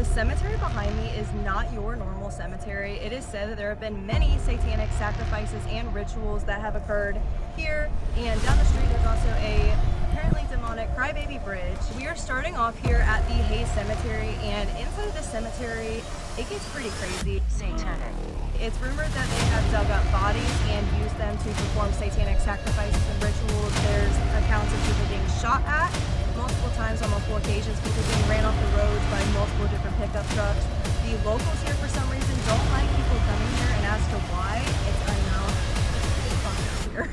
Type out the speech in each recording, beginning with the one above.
The cemetery behind me is not your normal cemetery. It is said that there have been many satanic sacrifices and rituals that have occurred here, and down the street there's also a apparently demonic Crybaby Bridge. We are starting off here at the Hayes Cemetery, and inside of the cemetery it gets pretty crazy. Satanic. It's rumored that they have dug up bodies and used them to perform satanic sacrifices and rituals. There's accounts of people being shot at multiple times on multiple occasions, people being ran off the roads by multiple different pickup trucks. The locals here for some reason don't like people coming here, and as to why, it's unknown. It's fucked up here.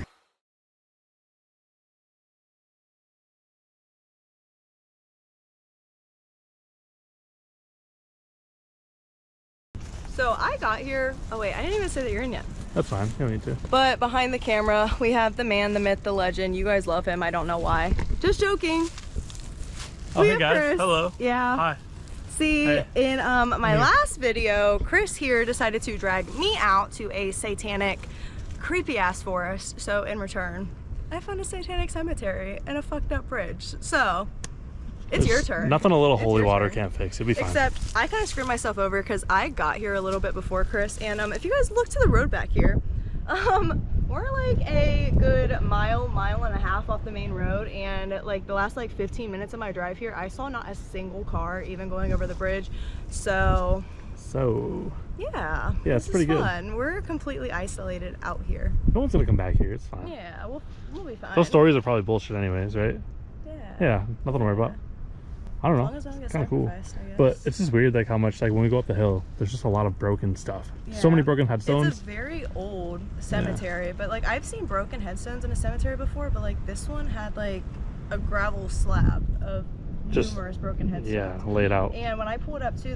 So I got here, oh wait, I didn't even say that you're in yet. That's fine, you don't need to. But behind the camera, we have the man, the myth, the legend. You guys love him, I don't know why. Just joking. Oh, hey guys, Chris. Hello. Yeah. Hi. See, hey. In my last video, Chris here decided to drag me out to a satanic, creepy ass forest. So in return, I found a satanic cemetery and a fucked up bridge. So, it's your turn. Nothing a little holy water can't fix. It'll be fine. Except I kind of screwed myself over because I got here a little bit before Chris, and if you guys look to the road back here, we're like a good mile and a half off the main road, and like the last like 15 minutes of my drive here, I saw not a single car even going over the bridge. So yeah, it's pretty good. We're completely isolated out here. No one's gonna come back here. It's fine. Yeah, we'll be fine. Those stories are probably bullshit anyways, right? Yeah, nothing to worry about. I don't know. It's kind of cool. But it's just weird, like how much, like when we go up the hill, there's just a lot of broken stuff. Yeah. So many broken headstones. It's a very old cemetery, but like I've seen broken headstones in a cemetery before, but like this one had like a gravel slab of numerous broken headstones. Yeah, laid out. And when I pulled up too,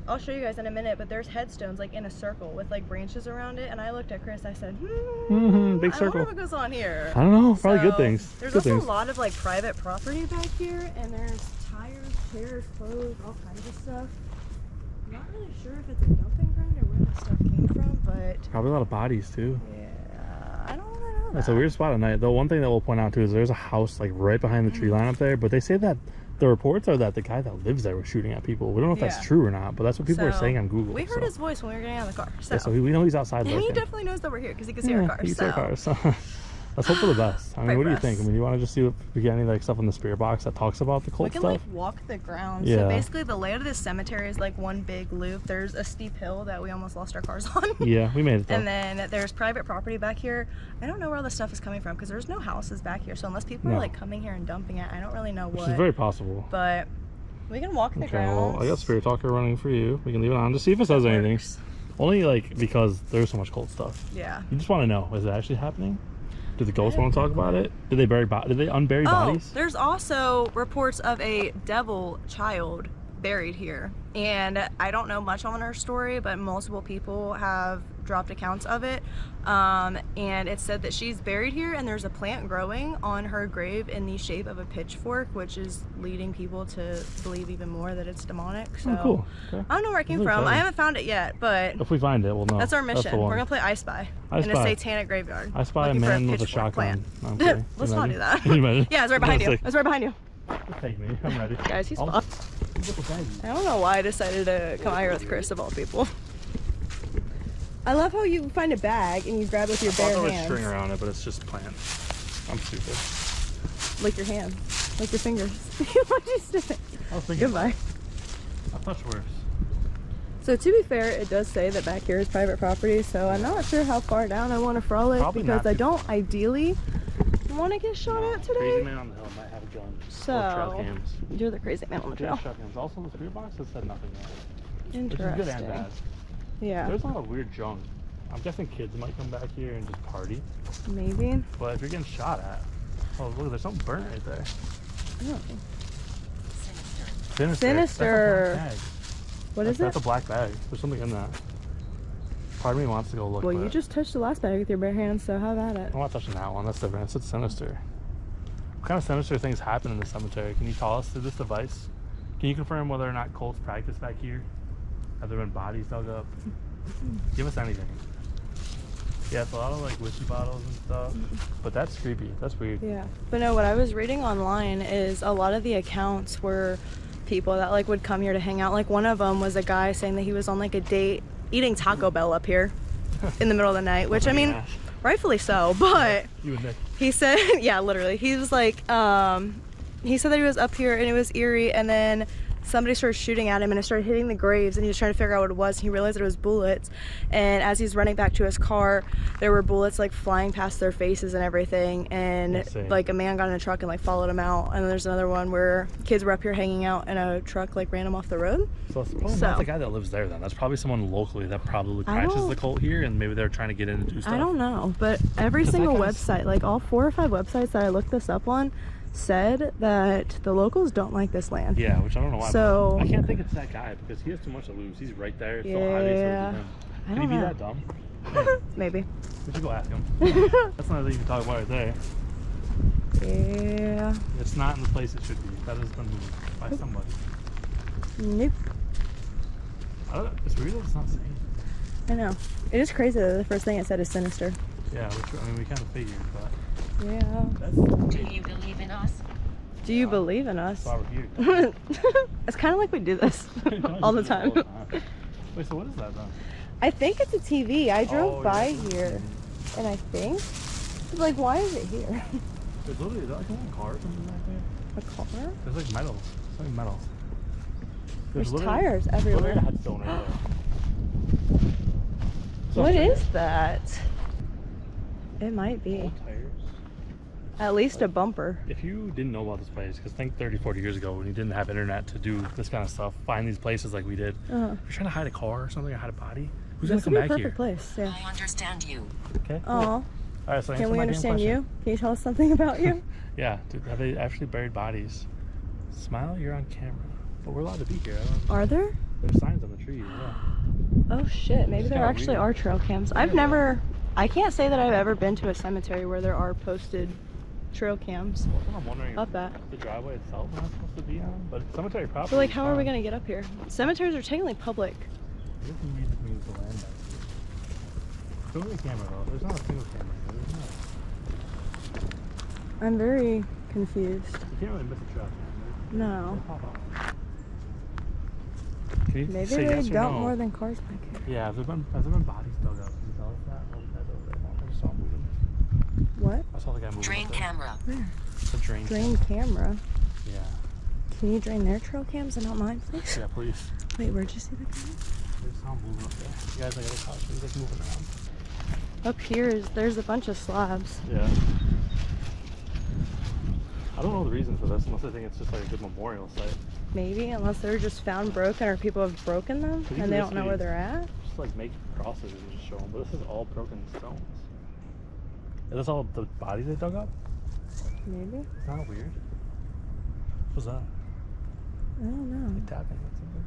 I'll show you guys in a minute, but there's headstones like in a circle with like branches around it, and I looked at Chris, I said, big circle. I wonder what goes on here. I don't know, probably good things. There's also a lot of like private property back here, and there's tires, chairs, clothes, all kinds of stuff. I'm not really sure if it's a dumping ground or where this stuff came from, but probably a lot of bodies too. Yeah, I don't really know. That's a weird spot at night. The one thing that we'll point out too is there's a house like right behind the tree line up there, but they say that the reports are that the guy that lives there was shooting at people. We don't know if that's true or not, but that's what people are saying on Google. We heard his voice when we were getting out of the car. So, we know he's outside. And he definitely knows that we're here because he can see our cars. He can see our cars. So let's hope for the best. I mean, what do you think? I mean, you want to just see if we get any like stuff in the spirit box that talks about the cult stuff? We can like walk the ground. So basically the layout of this cemetery is like one big loop. There's a steep hill that we almost lost our cars on. Yeah, we made it though. And then there's private property back here. I don't know where all this stuff is coming from because there's no houses back here. So unless people are like coming here and dumping it, I don't really know what. Which is very possible. But we can walk the ground. Well, I got Spirit Talker running for you. We can leave it on to see if it says anything. Only like because there's so much cold stuff. Yeah. You just want to know, is it actually happening? Do the ghosts want to talk about it? Did they unbury bodies? There's also reports of a devil child buried here, and I don't know much on her story, but multiple people have dropped accounts of it, and it said that she's buried here, and there's a plant growing on her grave in the shape of a pitchfork, which is leading people to believe even more that it's demonic. So cool. Okay. I don't know where it came from. I haven't found it yet, but if we find it, we'll know. That's our mission. We're gonna play I Spy in a satanic graveyard. I spy a man with a shotgun. Okay. Let's not do that. Yeah, it's right behind you. It's right behind you. Take me. I'm ready. Guys, he's fucked. I don't know why I decided to come out here with Chris of all people. I love how you find a bag and you grab it with your bare hands. There's string around it, but it's just plant. I'm stupid. Lick your hand. Lick your fingers. Why'd you stick it? Goodbye. I'll touch worse. So to be fair, it does say that back here is private property, so I'm not sure how far down I want to frolic because I don't ideally want to get shot at today. Crazy man on the hill might have a gun. So you're the crazy man on the trail. Also, the spirit box has said nothing yet. Interesting. Which is good and bad. Yeah. There's a lot of weird junk. I'm guessing kids might come back here and just party. Maybe. But if you're getting shot at, oh look, there's something burnt right there. Oh. Sinister. What is it? That's a black bag. There's something in that. Part of me wants to go look. Well, you just touched the last bag with your bare hands, so have at it. I'm not touching that one. That's different. It's sinister. What kind of sinister things happen in the cemetery? Can you tell us through this device? Can you confirm whether or not cults practice back here? Have there been bodies dug up? Give us anything. Yeah, it's a lot of like whiskey bottles and stuff, but that's creepy. That's weird. Yeah, but no, what I was reading online is a lot of the accounts were people that like would come here to hang out. Like one of them was a guy saying that he was on like a date eating Taco Bell up here in the middle of the night, which I mean, rightfully so, but he said, yeah, literally, he was like, he said that he was up here and it was eerie, and then somebody started shooting at him and it started hitting the graves, and he was trying to figure out what it was, and he realized it was bullets, and as he's running back to his car, there were bullets like flying past their faces and everything, and like a man got in a truck and like followed him out. And then there's another one where kids were up here hanging out and a truck like ran them off the road. So it's probably not the guy that lives there then. That's probably someone locally that probably practices the cult here, and maybe they're trying to get in and do stuff. I don't know, but every single website, like all 4 or 5 websites that I looked this up on, said that the locals don't like this land. Yeah, which I don't know why. So I can't think it's that guy because he has too much to lose. He's right there. It's so obvious it was him. Can he be that dumb? Maybe. We should go ask him. That's not a thing you can talk about right there. Yeah. It's not in the place it should be. That has been moved by somebody. Nope. It's weird that it's not saying. I know. It is crazy that the first thing it said is sinister. Yeah, which, I mean, we kind of figured, but... Yeah. Do you believe in us? Do you believe in us? That's why we're here. It's kind of like we do this all the time. Wait, so what is that then? I think it's a TV. I drove by here, and I think, like, why is it here? There's literally, is that like a little car or something back there? A car? There's like metal. It's like metal. There's tires everywhere. A headstone right there. What is that? It might be. Old tires. At least a bumper. If you didn't know about this place, because think 30, 40 years ago when you didn't have internet to do this kind of stuff, find these places like we did. You're trying to hide a car or something, or hide a body. Who's going to come back here? Perfect place, yeah. I understand you. Okay. Cool. All right, so can we understand you? Can you tell us something about you? Yeah. Dude, have they actually buried bodies? Smile, you're on camera. But we're allowed to be here. Are there? There's signs on the trees, yeah. Oh shit, maybe there actually are trail cams. I can't say that I've ever been to a cemetery where there are posted trail cams. Well, I'm wondering up that. The driveway itself is not supposed to be on, but cemetery property. But like, how are we gonna get up here? Cemeteries are technically public. What if we just move the land back here? Show me the camera though. There's not a single camera here. There's not. I'm very confused. You can't really miss a trail cam. No. Can you maybe say they yes or dump no? more than cars back here. Yeah, has there been bodies dug up? Can you tell us that? Oh, the guy's over there. I just saw him moving. What? I saw the guy moving. Drain camera. Where? The drain camera. Yeah. Can you drain their trail cams and not mine, please? Yeah, please. Wait, where'd you see the guy? There's some moving up there. You guys, I got a couch. He's like moving around. Up here, there's a bunch of slabs. Yeah. I don't know the reason for this, unless I think it's just like a good memorial site. Maybe, unless they're just found broken or people have broken them and they don't know where they're at. Just like make crosses and just show them. But this is all broken stones. Is this all the bodies they dug up? Maybe. It's not weird. What's that? I don't know. Like tapping or something.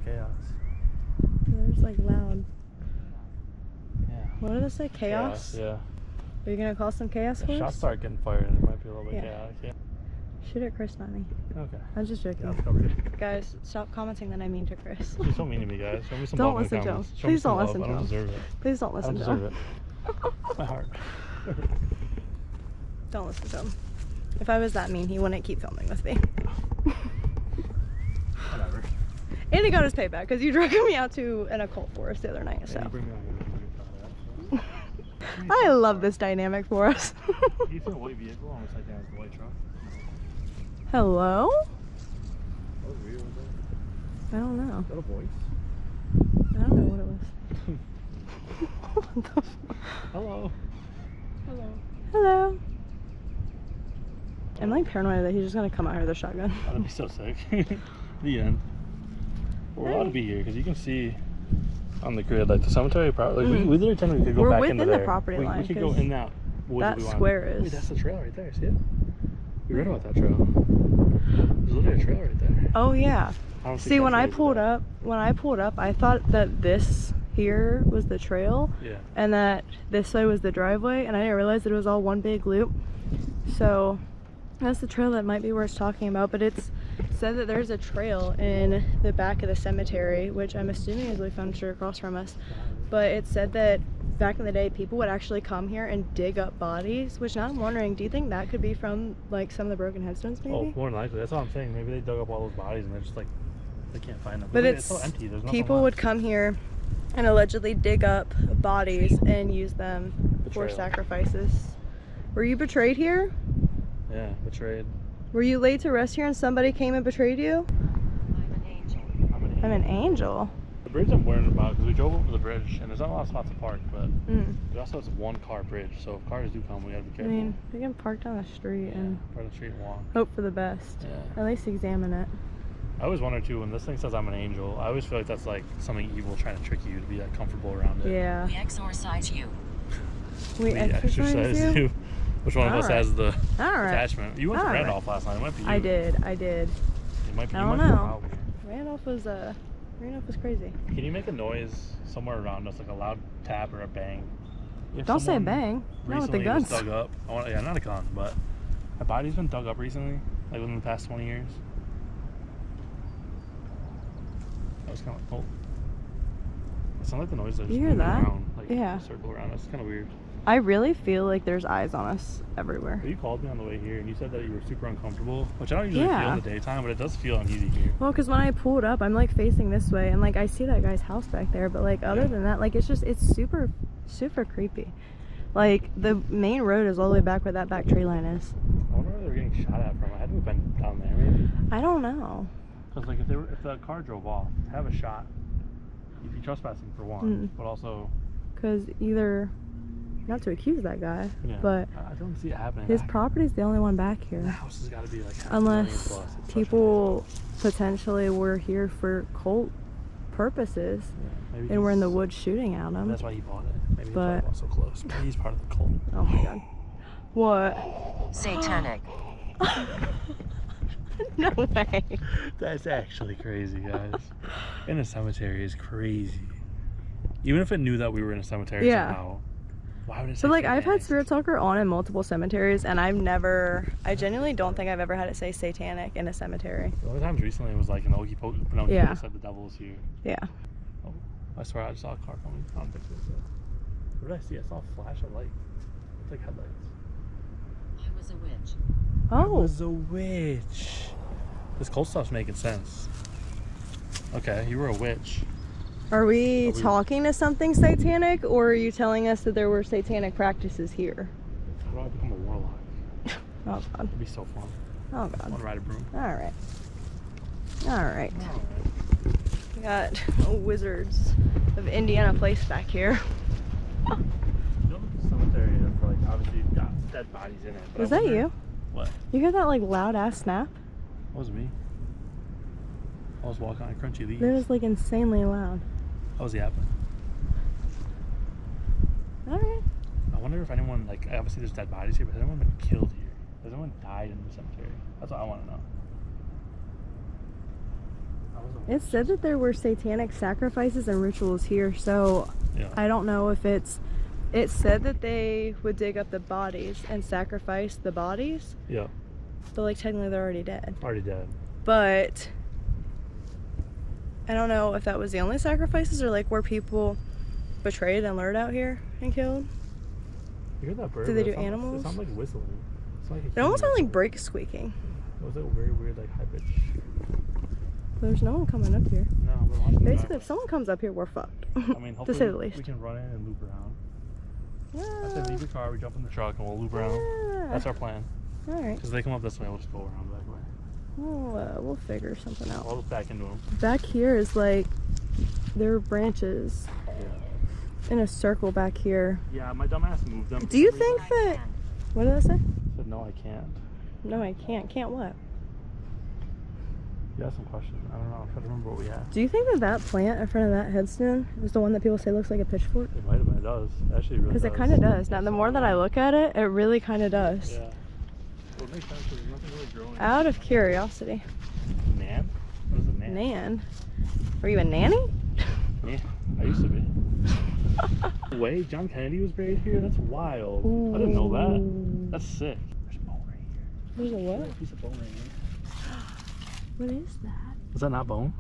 Chaos. There's like loud. Yeah. What did it say? Chaos? Yeah. Are you gonna call some chaos for us? Shots start getting fired and it might be a little bit chaotic. Yeah. Shoot at Chris, not me. Okay. I'm just joking. Yeah, I'll cover it. Guys, stop commenting that I mean to Chris. You're so mean to me, guys. Show me some Don't love in the listen to him. comments. Show Please me some don't love. listen I to don't him. deserve it. Please don't I listen don't to deserve him. it. My heart. Don't listen to him. If I was that mean, he wouldn't keep filming with me. Whatever. And he got his payback because you dragged me out to an occult forest the other night. So You bring me on your I love this dynamic for us. Do you see a white vehicle on the side down the white truck? Hello? That was weird, was it? I don't know. Is that a voice? I don't know what it was. What the fuck? Hello. Hello. Hello. I'm like paranoid that he's just gonna come out here with a shotgun. That'd be so sick. The end. We're allowed to be here because you can see on the grid, like the cemetery property. Like, we literally technically could go back into there. We're within the property line. We could go in that woods that if we want. square is. Wait, that's the trail right there. See it? We read about that trail. There's literally a trail right there. Oh yeah. See, when I pulled up, up, I thought that this here was the trail, yeah, and that this side was the driveway, and I didn't realize that it was all one big loop. So that's the trail that might be worth talking about, but it's said that there's a trail in the back of the cemetery, which I'm assuming is we found straight across from us. But it said that back in the day, people would actually come here and dig up bodies, which now I'm wondering, do you think that could be from like some of the broken headstones maybe? Oh, more than likely. That's what I'm saying. Maybe they dug up all those bodies and they're just like, they can't find them. But Look, it's so empty. There's nothing people left. would come here and allegedly dig up bodies and use them for Betrayal. sacrifices. Were you betrayed here? Yeah, betrayed. Were you laid to rest here and somebody came and betrayed you? I'm an angel. I'm an angel. The bridge I'm worried about, because we drove over the bridge and there's not a lot of spots to park, but Mm. there also is a one-car bridge, so if cars do come, we gotta be I careful. mean, we can park down the street and Park the street and walk. hope for the best. Yeah. At least examine it. I always wonder too, when this thing says I'm an angel, I always feel like that's like something evil trying to trick you to be like comfortable around it. Yeah. We exorcise you. We exercise you? Which one of us Alright. has the Alright. attachment? You went to Alright. Randolph last night. It might be you. I did. It might be I you. don't might be know. out here. Randolph was crazy. Can you make a noise somewhere around us, like a loud tap or a bang? If Don't say a someone bang. Not with the recently guns. was dug up. Yeah, not a gun, but a body's been dug up recently, like within the past 20 years. That was kind of cool. It sounded like the noise that You just hear moving that? around, like Yeah. a circle around us. It's kind of weird. I really feel like there's eyes on us everywhere. But you called me on the way here and you said that you were super uncomfortable, which I don't usually feel Yeah. in the daytime, but it does feel uneasy here. Well, because when I pulled up, I'm like facing this way, and like I see that guy's house back there, but like other Yeah. than that, like it's super creepy. Like the main road is all the way back where that back tree line is. I wonder where they were getting shot at from. I had to have been down there maybe. I don't know. Because like if the car drove off, to have a shot, you'd be trespassing for one, but also Because either, not to accuse that guy, yeah, but I don't see it happening. his back property's the only one back here. The here. house has got to be like half a Unless million plus. It's such a people big potentially were here for cult purposes, house. Yeah, maybe and were in the he's- woods shooting at them. That's why he bought it. Maybe But- that's why he bought so close. Maybe he's part of the cult. Oh my god. What? Satanic. No way. That's actually crazy, guys. In a cemetery is crazy. Even if it knew that we were in a cemetery Yeah. somehow, why would it say So like I've had satanic? Spirit Talker on in multiple cemeteries, and I genuinely don't think I've ever had it say satanic in a cemetery. The only times recently it was like an Okie Pokey Pinocchio Yeah. said the devil is here. Yeah. Oh, I swear I just saw a car coming. I don't think it was that. What did I see? I saw a flash of light. It's like headlights. I was a witch. I Oh. was a witch. This cold stuff's making sense. Okay, you were a witch. Are we Are we- talking to something satanic, or are you telling us that there were satanic practices here? How do I become a warlock? Oh god. It'd be so fun. Oh I want god. to ride a broom. Alright. Alright. Alright. We got Wizards of Indiana Place back here. You know the cemetery is like obviously got dead bodies in it. but Was I that wonder- you? What? You hear that like loud ass snap? That was me. I was walking on crunchy leaves. That was like insanely loud. That was yapping. Alright. I wonder if anyone, like, obviously there's dead bodies here, but has anyone been killed here? Has anyone died in the cemetery? That's what I want to know. I was a It said that there were satanic sacrifices and rituals here, so yeah. I don't know if it said that they would dig up the bodies and sacrifice the bodies, Yeah. but like technically they're already dead. Already dead. But I don't know if that was the only sacrifices, or like were people betrayed and lured out here and killed. You heard that bird? Do they but do it sounds- animals? It sounds like whistling. It's like a It almost sounded human like brakes squeaking. whistle. It was like a very weird, like, high pitch. There's no one coming up here. No, we're watching the Basically, driveway. if someone comes up here, we're fucked. I mean, hopefully to say the we least. can run in and loop around. I Yeah. said leave your car, we jump in the truck, and we'll loop around. Yeah. That's our plan. All right. Because if they come up this way, we'll just go around the back way. We'll figure something out. I'll just back into them. Back here is like there are branches Yeah. in a circle back here. Yeah, my dumbass moved them. for Do you some think reason. that? What did I say? I said, no, I can't. No, I can't. Can't what? You asked some questions. I don't know. I'm trying to remember what we asked. Do you think that that plant in front of that headstone is the one that people say looks like a pitchfork? It might have been. It does. It actually really does. Because it kind of does. Now, the more that I look at it, it really kind of does. Yeah. Well, it makes sense because there's nothing really growing. Out of curiosity. Nan? What is a nan? Nan. Were you a nanny? Yeah, I used to be. Wait, John Kennedy was buried here? That's wild. I didn't know that. That's sick. There's a bone right here. There's a There's what? a piece of bone right here. What is that? Is that not bone?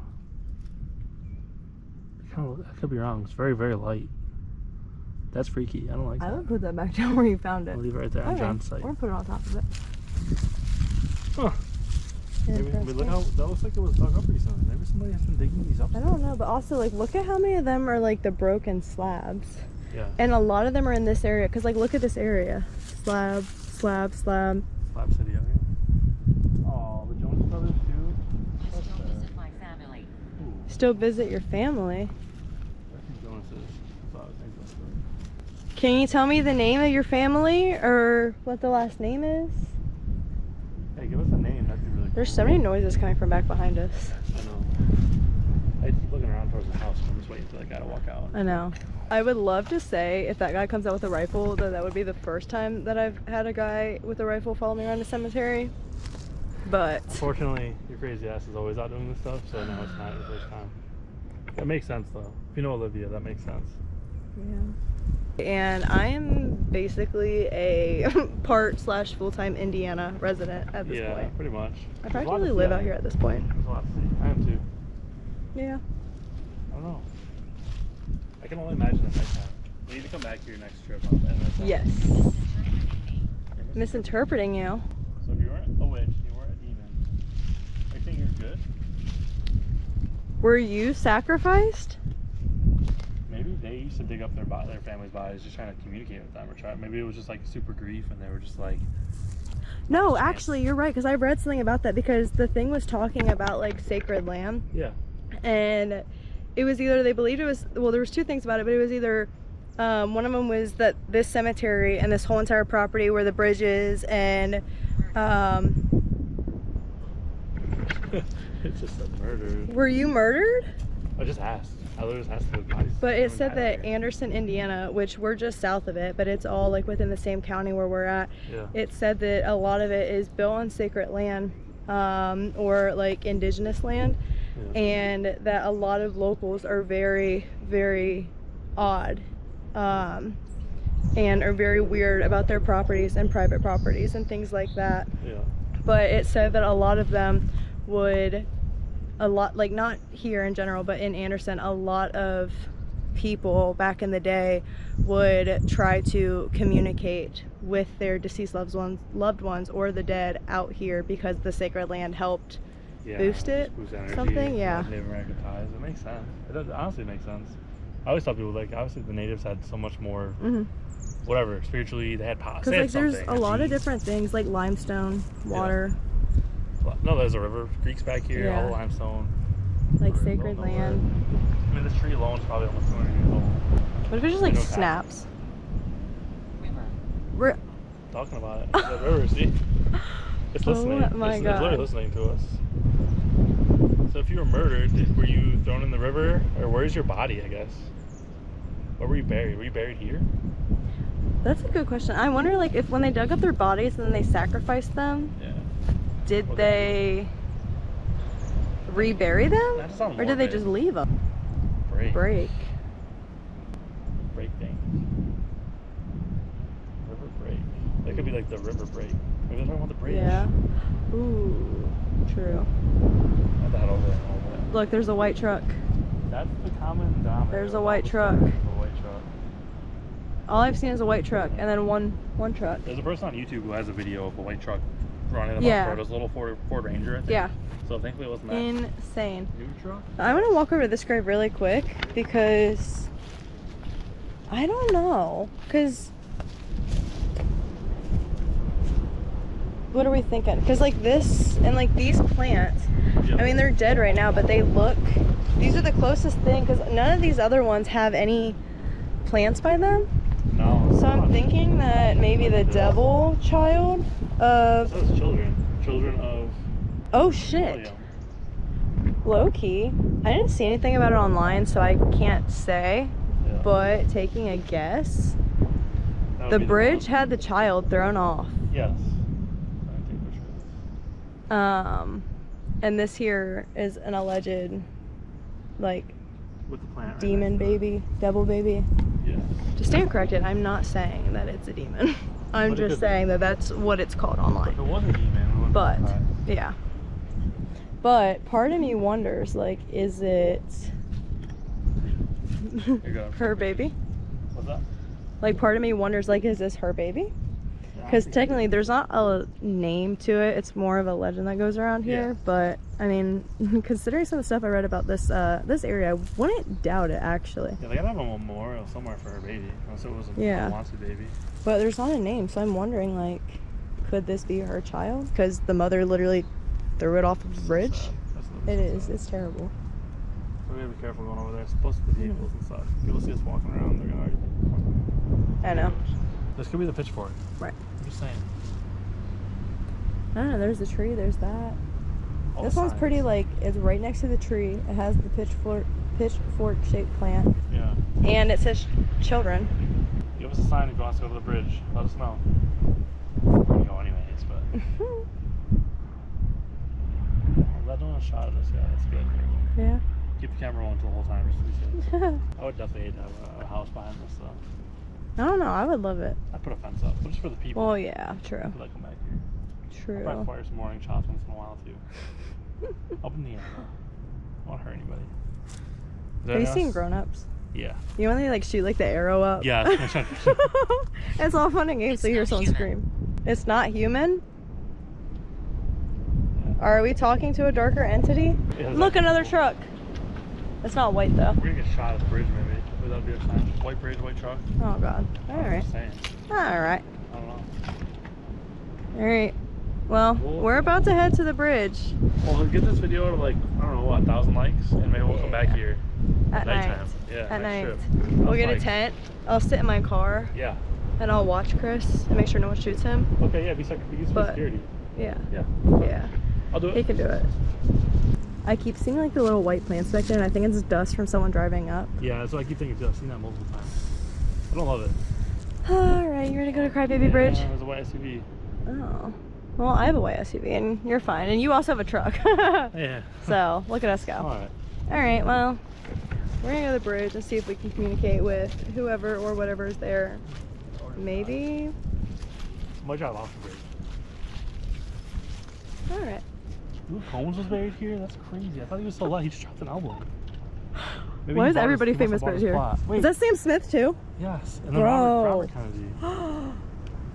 I could be wrong. It's very, very light. That's freaky. I don't like I that. would put that back down where you found it. I'll leave it right there on Okay, John's site. or put it on top of it. Huh. Maybe, look how that looks like it was dug up recently. Maybe somebody has been digging these up. I don't know, but also like look at how many of them are like the broken slabs. Yeah. And a lot of them are in this area, because like look at this area. Slab, slab, slab. Slab City, okay. Oh, the Jonas Brothers too. I still visit my family. Ooh, Still visit your family. I think Jonas is. That's what I was thinking. Can you tell me the name of your family or what the last name is? Hey, give us a name. That'd be really cool. There's so many noises coming from back behind us. I know. I keep looking around towards the house, so I'm just waiting for that guy to walk out. I know. I would love to say if that guy comes out with a rifle that would be the first time that I've had a guy with a rifle follow me around a cemetery. But Unfortunately, your crazy ass is always out doing this stuff, so no, it's not your first time. That makes sense though. If you know Olivia, that makes sense. yeah. And I am basically a part/full-time Indiana resident at this Yeah, point. pretty much. I There's a lot practically to see live out here at this point. There's a lot to see. I am too. Yeah. I don't know. I can only imagine it next time. We need to come back here next trip. And that's all. Yes. You're Misinterpreting you. So if you weren't a witch, you weren't a demon, I think you're good. Were you sacrificed? Maybe they used to dig up their family's bodies, just trying to communicate with them, or try. Maybe it was just like super grief, and they were just like. No, actually, you're right, because I read something about that, because the thing was talking about like sacred land, Yeah. and it was either they believed it was, well, there was two things about it, but it was either one of them was that this cemetery and this whole entire property where the bridge is, and It just said murdered. were you murdered? I just asked. I literally just asked those bodies. But it Someone said died that out here. Anderson, Indiana, which we're just south of it, but it's all like within the same county where we're at. Yeah. It said that a lot of it is built on sacred land, or like indigenous land, Yeah. and that a lot of locals are very, very odd, and are very weird about their properties and private properties and things like that. Yeah. But it said that a lot of them would, like not here in general, but in Anderson, a lot of people back in the day would try to communicate with their deceased loved ones or the dead out here, because the sacred land helped Yeah, boost it, just boost energy, something, yeah. Native American ties. It makes sense. It does, honestly makes sense. I always tell people, like, obviously the natives had so much more, whatever, spiritually, they had power. Because like there's a lot of different things, like limestone, water, No, there's a river, creeks back here, Yeah. all the limestone. like We're sacred going nowhere. land. I mean, this tree alone is probably almost 200 years old. What if it just like No snaps? River. Talking about it. The river, see? It's Oh listening. my It's God. literally listening to us. So if you were murdered, were you thrown in the river? Or where's your body, I guess? Where were you buried? Were you buried here? That's a good question. I wonder, like, if when they dug up their bodies and then they sacrificed them, Yeah. did Well, they rebury them? That sounds Or did they morbid. just leave them? Break. Break. Break things. River break. That could be like the river break. Maybe they're talking about the bridge. Yeah. Ooh, true. I had that over there and over there. Look, there's a white truck. That's the common denominator. There's a of all white the truck. stories, the white truck. All I've seen is a white truck, and then one truck. There's a person on YouTube who has a video of a white truck running about Yeah. It was a little Ford Ranger, I think. Yeah. So thankfully it wasn't that Insane. new truck. I'm gonna walk over this grave really quick because I don't know. Because what are we thinking? Because like this and like these plants, Yeah. I mean they're dead right now, but they look. These are the closest thing because none of these other ones have any plants by them. No. So I'm thinking that maybe the devil child of. Those children. Children of Oh shit. William. Low key. I didn't see anything about it online, so I can't say. Yeah. But taking a guess, That would the be bridge one. had the child thrown off. Yes. I take pictures. And this here is an alleged, like, With the plant. right demon next to it. baby, devil baby. Yes. To stand corrected, I'm not saying that it's a demon. I'm But it just could be. saying that that's what it's called If online. it was a demon, we wouldn't But be surprised. yeah. But part of me wonders, like, is it Here you go. her baby? What's that? Like, part of me wonders, like, is this her baby? Because technically there's not a name to it. It's more of a legend that goes around here. Yeah. But I mean, considering some of the stuff I read about this this area, I wouldn't doubt it actually. Yeah, they gotta have a memorial somewhere for her baby, unless it was a wanted baby. But there's not a name, so I'm wondering, like, could this be her child? Because the mother literally threw it off the bridge. It is. It's terrible. So we gotta be careful going over there. It's supposed to be vehicles and stuff. People see us walking around, they're gonna already think. I know. This could be the pitchfork. Right. I'm just saying. I don't know. There's the tree. There's that. All This the one's signs. pretty, like, it's right next to the tree. It has the pitchfork shaped plant, Yeah. and it says children. Give us a sign if you want us to go to the bridge. Let us know. We're gonna go anyways, but. I'm glad no one shot at us. Yeah, that's good. Yeah. Keep the camera rolling the whole time just to be safe. I would definitely hate to have a house behind this though. I don't know. I would love it. I'd put a fence up, but just for the people. Well, yeah, true. People that come back here. True. I'll probably fire some morning shots once in a while too. Up in the air though. I won't hurt anybody. Have you seen Grown Ups? Yeah. You know when they, like, shoot, like, the arrow up? Yeah. It's all fun and games It's to hear not someone human. scream. It's not human? Are we talking to a darker entity? Yeah, Look, another truck. It's not white, though. We're gonna get shot at the bridge maybe. Would that be a sign? White bridge, white truck. Oh, God. All I'm right. just saying. All right. I don't know. All right. Well, we're about to head to the bridge Well, get this video to, like, I don't know, what, 1,000 likes, and maybe we'll come back here at night. nighttime. Yeah, At next night. trip. We'll That's get a like- tent. I'll sit in my car, Yeah. and I'll watch Chris and make sure no one shoots him. Okay, yeah, be But- security. Yeah. Yeah. Yeah. I'll do it. He can do it. I keep seeing, like, the little white plants back there, and I think it's dust from someone driving up. Yeah, that's what I keep thinking too. I've seen that multiple times. I don't love it. Alright, you ready to go to Crybaby Bridge? Yeah, there's a white SUV. Oh. Well, I have a white SUV, and you're fine. And you also have a truck. Yeah. So, look at us go. Alright. Alright, well, we're gonna go to the bridge and see if we can communicate with whoever or whatever is there. Maybe? Might drive off the bridge. Alright. Luke Combs was buried here? That's crazy. I thought he was so alive. He just dropped an album. Maybe Why he is bought everybody he must have famous bought buried his here? plot. Wait. Is that Sam Smith, too? Yes. And then Bro. Robert Kennedy.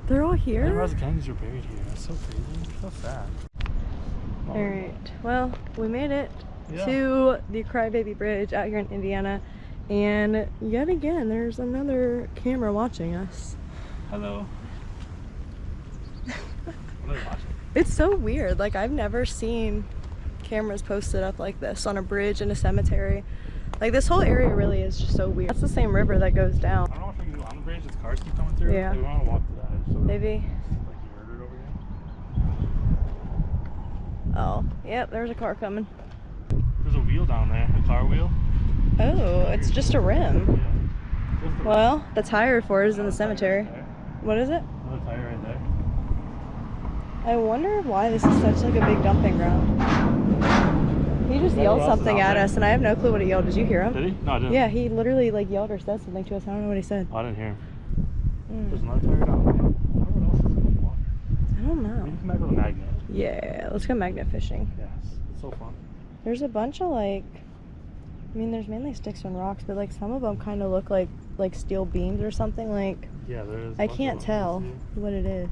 They're all I didn't here? realize the Kennedys were buried here. That's so crazy. So sad. Alright, well, we made it Yeah. to the Crybaby Bridge out here in Indiana, and yet again, there's another camera watching us. Hello. What are they watching? It's so weird, like, I've never seen cameras posted up like this on a bridge in a cemetery. Like, this whole area really is just so weird. That's the same river that goes I down. don't know if we can do on the bridge. It's cars keep coming through. Yeah. Like, we want to walk to that. So Maybe. like you murdered over here. Oh, yep, there's a car coming. There's a wheel down there. A car wheel. Oh, it's just a rim. Yeah. Just the Well, the tire for it is in the cemetery. Right there. What is it? Another tire right there. I wonder why this is such, like, a big dumping ground. He just Who yelled else is something out at there? us, and I have no clue what he yelled. Did you hear him? Did he? No, I didn't. Yeah, he literally, like, yelled or said something to us. I don't know what he said. Oh, I didn't hear him. Mm. There's another tire down there. I wonder what else is in the water. I don't We know. need to come back with a magnet. Yeah, let's go magnet fishing. Yes. It's so fun. There's a bunch of, like, I mean, there's mainly sticks and rocks, but, like, some of them kind of look like steel beams or something. Like, Yeah, there is. a I bunch can't of them. tell See? what it is.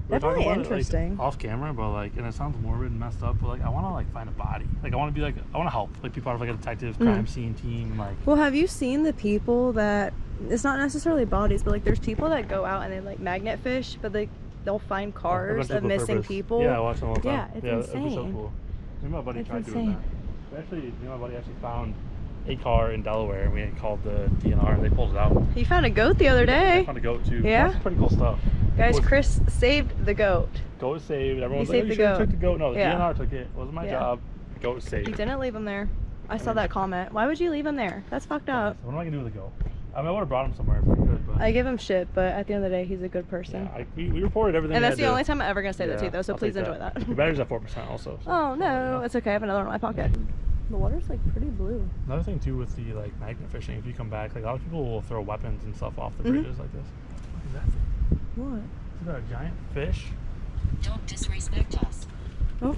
We were talking Definitely about it, like, interesting. off camera, but like, and it sounds morbid and messed up, but like, I want to like find a body. Like, I want to be like, I want to help, like, be part of like a detective crime scene team. Like, Well, have you seen the people that, it's not necessarily bodies, but, like, there's people that go out and they, like, magnet fish, but they'll find cars of missing people. Yeah, I watch them all the time. Yeah, it's That'd be so insane. cool. Me and my buddy It's tried doing insane. that. Actually, me and my buddy actually found a car in Delaware, and we had called the DNR, and they pulled it out. You found a goat the other They day. found a goat too. Yeah? That's pretty cool stuff. Guys, Was- Chris saved the goat. Goat was saved. Everyone's He like, saved oh, the you should have goat. took the goat. No, the Yeah. DNR took it. It wasn't my Yeah. job. Goat was You saved. didn't leave him there. I saw that comment. Why would you leave him there? That's fucked up. What am I gonna do with the goat? I mean, I would have brought him somewhere if we could, but I give him shit, but at the end of the day, he's a good person. yeah, we reported everything. And we that's had the to. only time I'm ever going to say that to you, Yeah, though, so I'll please take enjoy that. Your battery's at 4% also. So Oh, no, it's okay. I have another one in my pocket. The water's, like, pretty blue. Another thing too with the like magnet fishing, if you come back, like a lot of people will throw weapons and stuff off the bridges like this. What is that thing? What? Is that a giant fish? Don't disrespect us. Oh,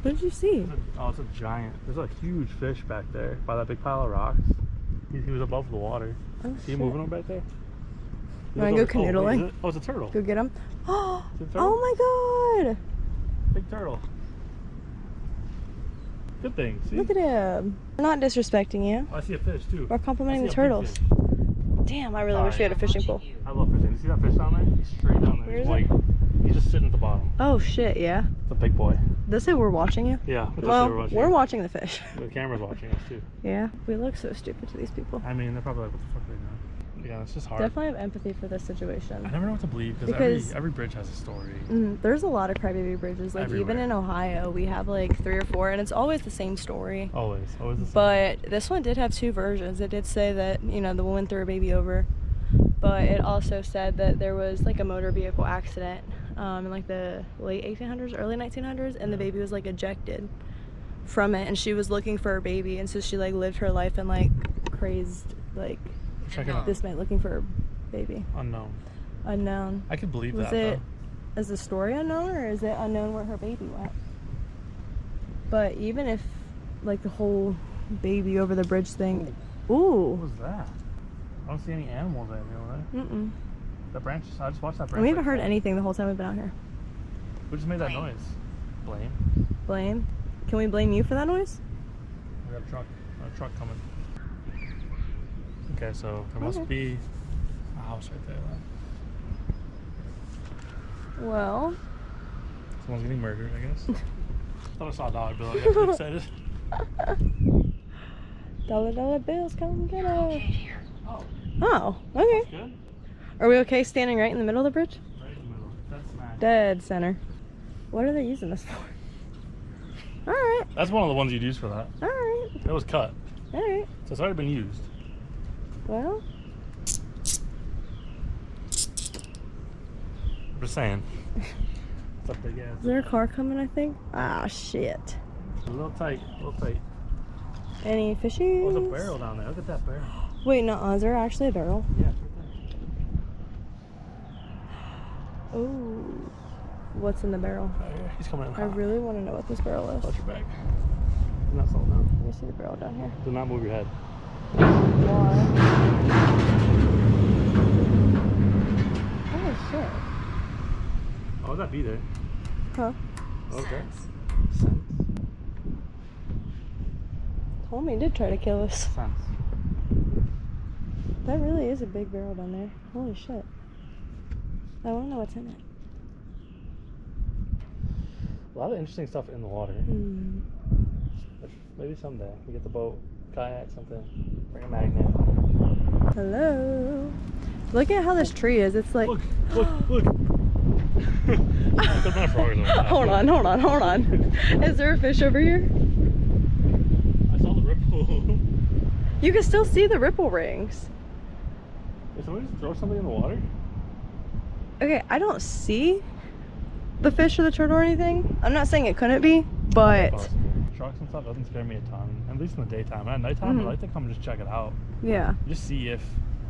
what did you see? Oh, it's a giant. There's a huge fish back there by that big pile of rocks. He was above the water. Oh, See shit. him moving over back there? You wanna go canoodling? Wait, oh, it's a turtle. Go get him. Is it a turtle? Oh my god! Big turtle. Good thing. See? Look at him. We're not disrespecting you. Oh, I see a fish too. We're complimenting the I see a big turtles. fish. Damn, I really wish we had a fishing pool. I love fishing. You see that fish down there? He's straight down there. Where He's is white. He's just sitting at the bottom. Oh shit, yeah. It's a big boy. Does it say we're watching you? Yeah. Well, we're watching the fish. The camera's watching us too. Yeah, we look so stupid to these people. I mean, they're probably like, what the fuck are they doing? Yeah, it's just hard. Definitely have empathy for this situation. I never know what to believe because every bridge has a story. There's a lot of Crybaby Bridges. Like Everywhere. even in Ohio, we have like 3 or 4, and it's always the same story. Always the same. But this one did have 2 versions. It did say that, you know, the woman threw her baby over, but it also said that there was like a motor vehicle accident in like the late 1800s, early 1900s, and the baby was like ejected from it, and she was looking for her baby, and so she like lived her life in like crazed like Check it out. this man looking for her baby. Unknown. I could believe Was that it, though. is the story unknown, or is it unknown where her baby went? But even if like the whole baby over the bridge thing, What ooh, was that? I don't see any animals anywhere. The branches. I just watched that branch. and we haven't heard anything the whole time we've been out here. Who just made that noise? Blame. Blame? Can we blame you for that noise? We got a truck coming. Okay, so there must Okay. be a house right there. Then. Well, Someone's getting murdered, I guess. Thought I saw a dollar bill. I got too excited. dollar bills, come get us. Here. Oh, Oh, okay. that's good. Are we okay standing right in the middle of the bridge? Right in the middle. That's smack. Dead center. What are they using this for? Alright, That's one of the ones you'd use for that. alright, It was cut, alright. so it's already been used. Well, I'm just saying. It's a big ass. is there a car coming, I think? Ah, shit. A little tight, a little tight. Any fishies? Oh, there's a barrel down there. Look at that barrel. Wait, no, is there actually a barrel? Yeah, it's right there. Oh, what's in the barrel? Right here. He's coming in I hot. really want to know what this barrel is. Watch your back. Do not slow down. Let me see the barrel down here. Do not move your head. Why? Oh shit. Oh, that be there. Huh? Okay. Homie did try to kill us. Sense. That really is a big barrel down there. Holy shit. I want to know what's in it. A lot of interesting stuff in the water. Hmm. Maybe someday we get the boat, kayak, something. Bring a magnet. Hello. Look at how this tree is. It's like. Look! Look! There's not frogs over there. Hold on. Is there a fish over here? I saw the ripple. You can still see the ripple rings. Did somebody just throw something in the water? Okay, I don't see the fish or the turtle or anything. I'm not saying it couldn't be, but Possible. Sharks and stuff doesn't scare me a ton. At least in the daytime. At nighttime, I like to come and just check it out. yeah, Just see if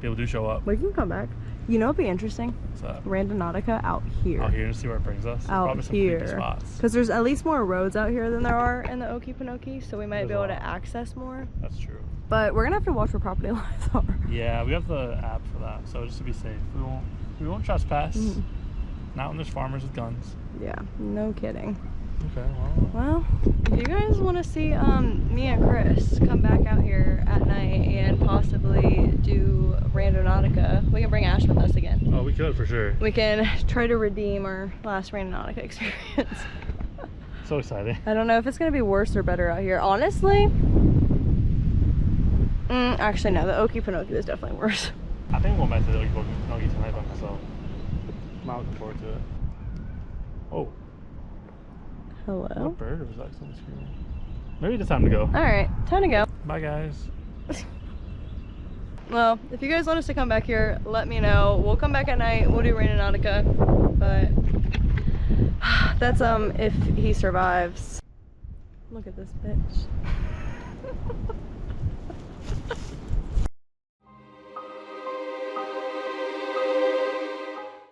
people do show up. we can come back. You know, it'd be interesting. So, Randonautica out here. out here and see where it brings us. There's Out probably some here. creepy spots. Because there's at least more roads out here than there are in the Okefenokee, so we might be There's a able to lot. access more. That's true. But we're gonna have to watch where property lines are. Yeah, we have the app for that, so just to be safe, we won't trespass. Mhm. Not when there's farmers with guns. Yeah, no kidding. Okay, Well, if you guys want to see me and Chris come back out here at night and possibly do Randonautica, we can bring Ash with us again. oh, we could for sure. We can try to redeem our last Randonautica experience. So exciting. I don't know if it's going to be worse or better out here. Honestly, actually no, the Okefenokee was definitely worse. I think we'll mess with it Okefenokee tonight by myself. I'm not looking forward to it. Oh, Hello? what bird was that screaming? Maybe it's time to go. Alright, time to go. Bye, guys. Well, if you guys want us to come back here, let me know. We'll come back at night. We'll do Randonautica, but that's if he survives. Look at this bitch.